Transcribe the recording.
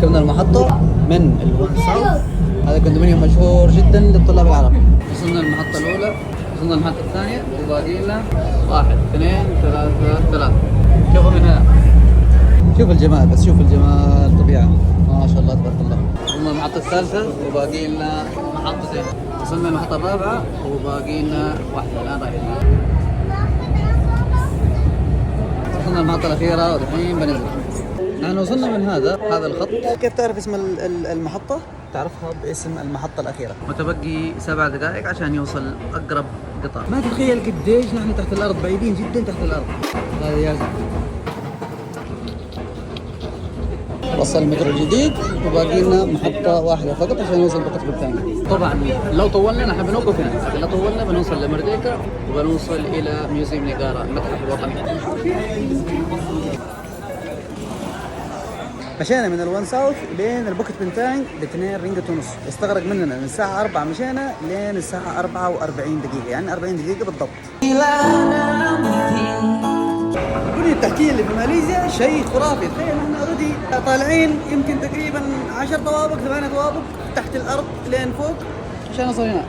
ركبنا المحطة من الوان ساوث، هذا كوندومينيوم مشهور جدا للطلاب العرب. وصلنا المحطة الأولى، وصلنا المحطة الثانية، وباقي لنا 1 2 3. شوفوا من هنا، شوف الجمال، بس شوف الجمال، طبيعة ما شاء الله تبارك الله. وصلنا المحطة الثالثة وباقي لنا محطتين. وصلنا المحطة الرابعة وباقي لنا 1 الآن رايحين. وصلنا المحطة الأخيرة والحين بنزل. نحن وصلنا من هذا الخط. كيف تعرف اسم المحطة؟ تعرفها باسم المحطة الأخيرة. متبقي 7 دقائق عشان يوصل أقرب قطار. ما تتخيل قديش نحن تحت الأرض، بعيدين جدا تحت الأرض. هذا يازن. وصل المترو الجديد وباقي لنا محطة واحدة فقط عشان نوصل القطر الثاني. طبعا لو طولنا نحن بنوقف هنا، لكن لو طولنا بنوصل لمرديكا وبنوصل إلى ميوزيوم نيغارا، المتحف الوطني. مشينا من الوان ساوث لين البوكت بنتاين ب2 رينجت ونص، استغرق مننا من الساعة 4 مشينا لين الساعة 44 دقيقة، يعني 40 دقيقة بالضبط. البنية التحتية اللي في ماليزيا شيء خرافي. تخيل احنا اوريدي طالعين يمكن تقريبا 10 طوابق 8 طوابق تحت الأرض لين فوق عشان نوصل هنا.